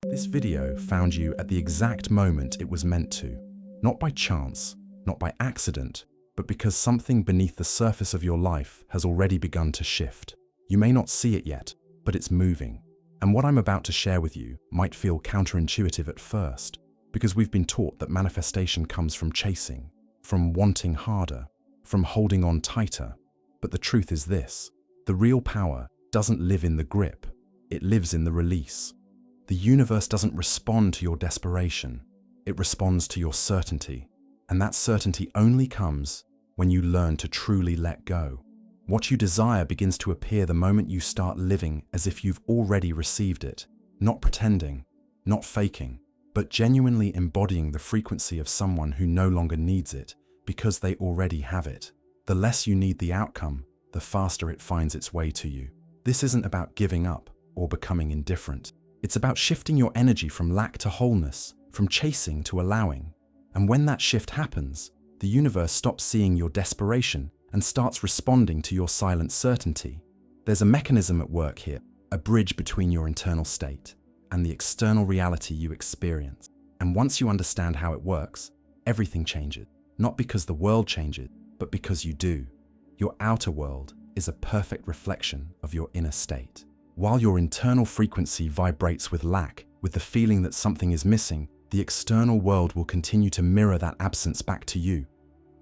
This video found you at the exact moment it was meant to. Not by chance, not by accident, but because something beneath the surface of your life has already begun to shift. You may not see it yet, but it's moving. And what I'm about to share with you might feel counterintuitive at first, because we've been taught that manifestation comes from chasing, from wanting harder, from holding on tighter. But the truth is this: the real power doesn't live in the grip, it lives in the release. The universe doesn't respond to your desperation, it responds to your certainty. And that certainty only comes when you learn to truly let go. What you desire begins to appear the moment you start living as if you've already received it, not pretending, not faking, but genuinely embodying the frequency of someone who no longer needs it because they already have it. The less you need the outcome, the faster it finds its way to you. This isn't about giving up or becoming indifferent. It's about shifting your energy from lack to wholeness, from chasing to allowing. And when that shift happens, the universe stops seeing your desperation and starts responding to your silent certainty. There's a mechanism at work here, a bridge between your internal state and the external reality you experience. And once you understand how it works, everything changes. Not because the world changes, but because you do. Your outer world is a perfect reflection of your inner state. While your internal frequency vibrates with lack, with the feeling that something is missing, the external world will continue to mirror that absence back to you.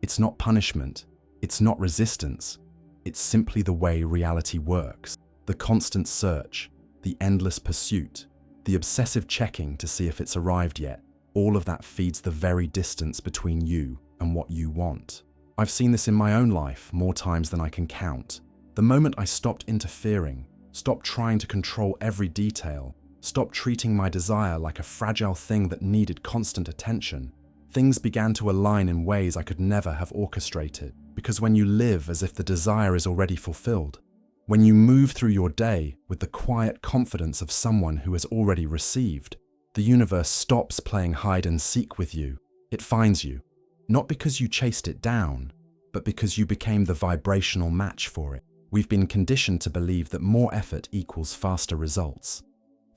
It's not punishment, it's not resistance, it's simply the way reality works. The constant search, the endless pursuit, the obsessive checking to see if it's arrived yet, all of that feeds the very distance between you and what you want. I've seen this in my own life more times than I can count. The moment I stopped interfering, stopped trying to control every detail, stopped treating my desire like a fragile thing that needed constant attention, things began to align in ways I could never have orchestrated. Because when you live as if the desire is already fulfilled, when you move through your day with the quiet confidence of someone who has already received, the universe stops playing hide and seek with you. It finds you, not because you chased it down, but because you became the vibrational match for it. We've been conditioned to believe that more effort equals faster results.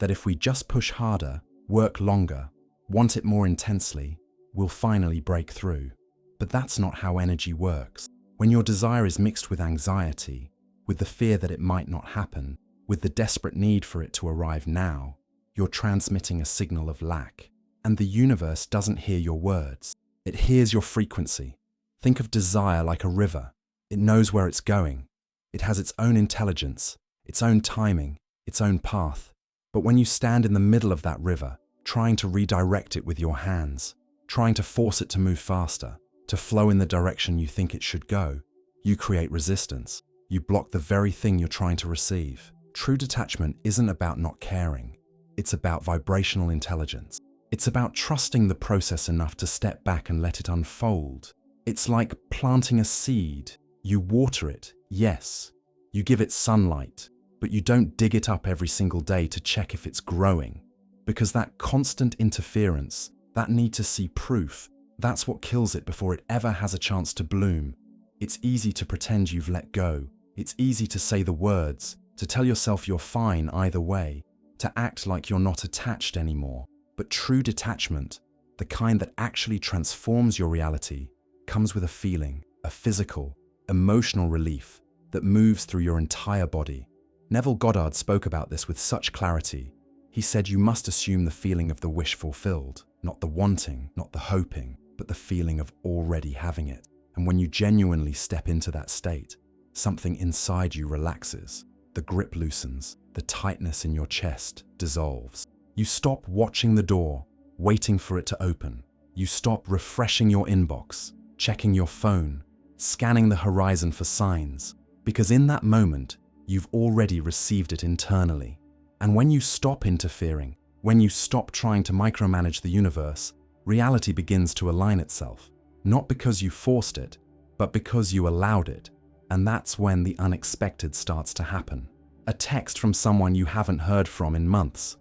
That if we just push harder, work longer, want it more intensely, we'll finally break through. But that's not how energy works. When your desire is mixed with anxiety, with the fear that it might not happen, with the desperate need for it to arrive now, you're transmitting a signal of lack. And the universe doesn't hear your words. It hears your frequency. Think of desire like a river. It knows where it's going. It has its own intelligence, its own timing, its own path. But when you stand in the middle of that river, trying to redirect it with your hands, trying to force it to move faster, to flow in the direction you think it should go, you create resistance. You block the very thing you're trying to receive. True detachment isn't about not caring. It's about vibrational intelligence. It's about trusting the process enough to step back and let it unfold. It's like planting a seed. You water it, yes. You give it sunlight, but you don't dig it up every single day to check if it's growing. Because that constant interference, that need to see proof, that's what kills it before it ever has a chance to bloom. It's easy to pretend you've let go. It's easy to say the words, to tell yourself you're fine either way, to act like you're not attached anymore. But true detachment, the kind that actually transforms your reality, comes with a feeling, a physical, emotional relief that moves through your entire body. Neville Goddard spoke about this with such clarity. He said you must assume the feeling of the wish fulfilled, not the wanting, not the hoping, but the feeling of already having it. And when you genuinely step into that state, something inside you relaxes, the grip loosens, the tightness in your chest dissolves. You stop watching the door, waiting for it to open. You stop refreshing your inbox, checking your phone, scanning the horizon for signs, because in that moment, you've already received it internally. And when you stop interfering, when you stop trying to micromanage the universe, reality begins to align itself, not because you forced it, but because you allowed it. And that's when the unexpected starts to happen. A text from someone you haven't heard from in months.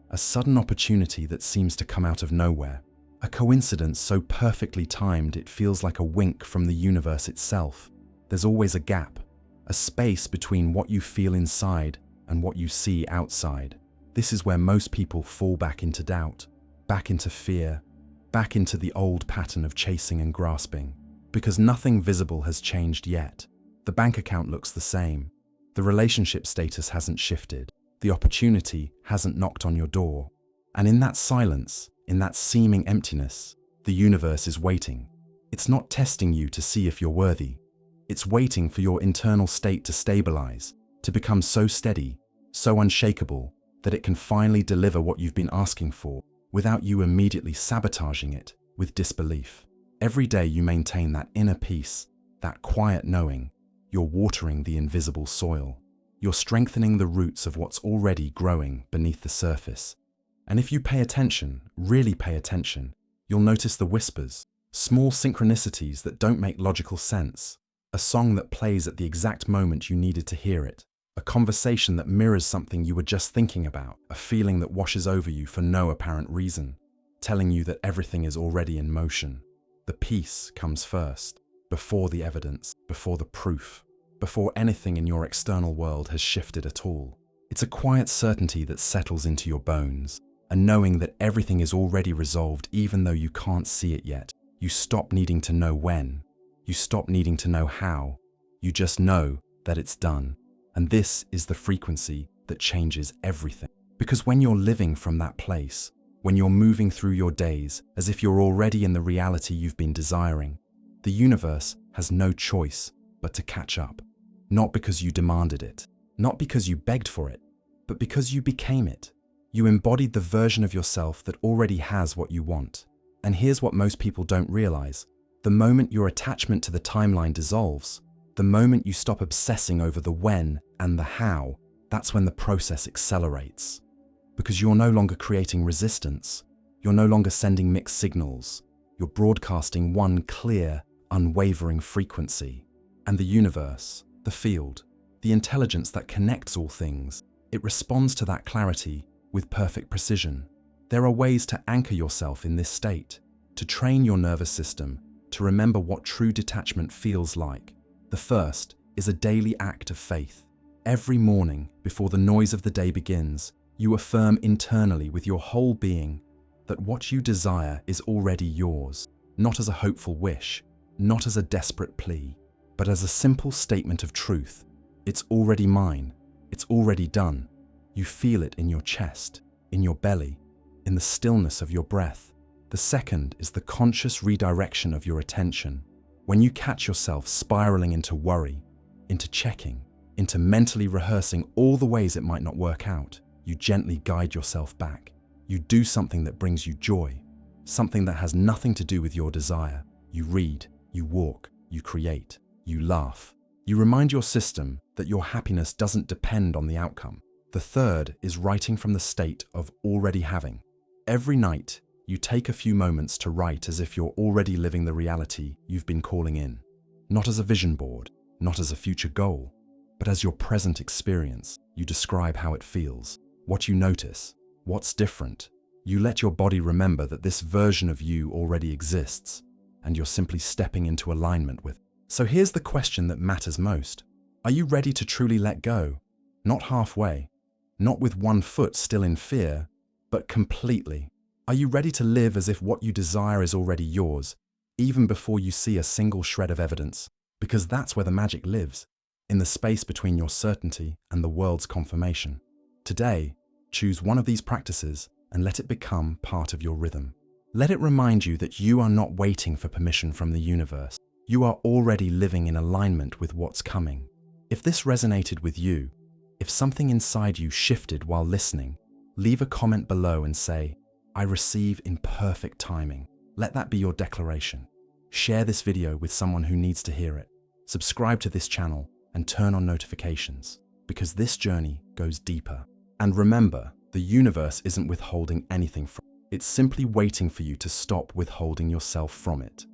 A sudden opportunity that seems to come out of nowhere. A coincidence so perfectly timed it feels like a wink from the universe itself. There's always a gap, a space between what you feel inside and what you see outside. This is where most people fall back into doubt, back into fear, back into the old pattern of chasing and grasping. Because nothing visible has changed yet. The bank account looks the same. The relationship status hasn't shifted. The opportunity hasn't knocked on your door. And in that silence, in that seeming emptiness, the universe is waiting. It's not testing you to see if you're worthy. It's waiting for your internal state to stabilize, to become so steady, so unshakable, that it can finally deliver what you've been asking for, without you immediately sabotaging it with disbelief. Every day you maintain that inner peace, that quiet knowing, you're watering the invisible soil. You're strengthening the roots of what's already growing beneath the surface. And if you pay attention, really pay attention, you'll notice the whispers, small synchronicities that don't make logical sense, a song that plays at the exact moment you needed to hear it, a conversation that mirrors something you were just thinking about, a feeling that washes over you for no apparent reason, telling you that everything is already in motion. The peace comes first, before the evidence, before the proof, before anything in your external world has shifted at all. It's a quiet certainty that settles into your bones, a knowing that everything is already resolved even though you can't see it yet. You stop needing to know when. You stop needing to know how. You just know that it's done. And this is the frequency that changes everything. Because when you're living from that place, when you're moving through your days as if you're already in the reality you've been desiring, the universe has no choice but to catch up. Not because you demanded it, not because you begged for it, but because you became it. You embodied the version of yourself that already has what you want. And here's what most people don't realize. The moment your attachment to the timeline dissolves, the moment you stop obsessing over the when and the how, that's when the process accelerates. Because you're no longer creating resistance. You're no longer sending mixed signals. You're broadcasting one clear, unwavering frequency. And the universe, the field, the intelligence that connects all things, it responds to that clarity with perfect precision. There are ways to anchor yourself in this state, to train your nervous system, to remember what true detachment feels like. The first is a daily act of faith. Every morning, before the noise of the day begins, you affirm internally with your whole being that what you desire is already yours, not as a hopeful wish, not as a desperate plea, but as a simple statement of truth. It's already mine. It's already done. You feel it in your chest, in your belly, in the stillness of your breath. The second is the conscious redirection of your attention. When you catch yourself spiraling into worry, into checking, into mentally rehearsing all the ways it might not work out, you gently guide yourself back. You do something that brings you joy, something that has nothing to do with your desire. You read, you walk, you create, you laugh. You remind your system that your happiness doesn't depend on the outcome. The third is writing from the state of already having. Every night, you take a few moments to write as if you're already living the reality you've been calling in. Not as a vision board, not as a future goal, but as your present experience. You describe how it feels, what you notice, what's different. You let your body remember that this version of you already exists, and you're simply stepping into alignment with it. So here's the question that matters most. Are you ready to truly let go? Not halfway, not with one foot still in fear, but completely. Are you ready to live as if what you desire is already yours, even before you see a single shred of evidence? Because that's where the magic lives, in the space between your certainty and the world's confirmation. Today, choose one of these practices and let it become part of your rhythm. Let it remind you that you are not waiting for permission from the universe. You are already living in alignment with what's coming. If this resonated with you, if something inside you shifted while listening, leave a comment below and say, "I receive in perfect timing." Let that be your declaration. Share this video with someone who needs to hear it. Subscribe to this channel and turn on notifications, because this journey goes deeper. And remember, the universe isn't withholding anything from it. It's simply waiting for you to stop withholding yourself from it.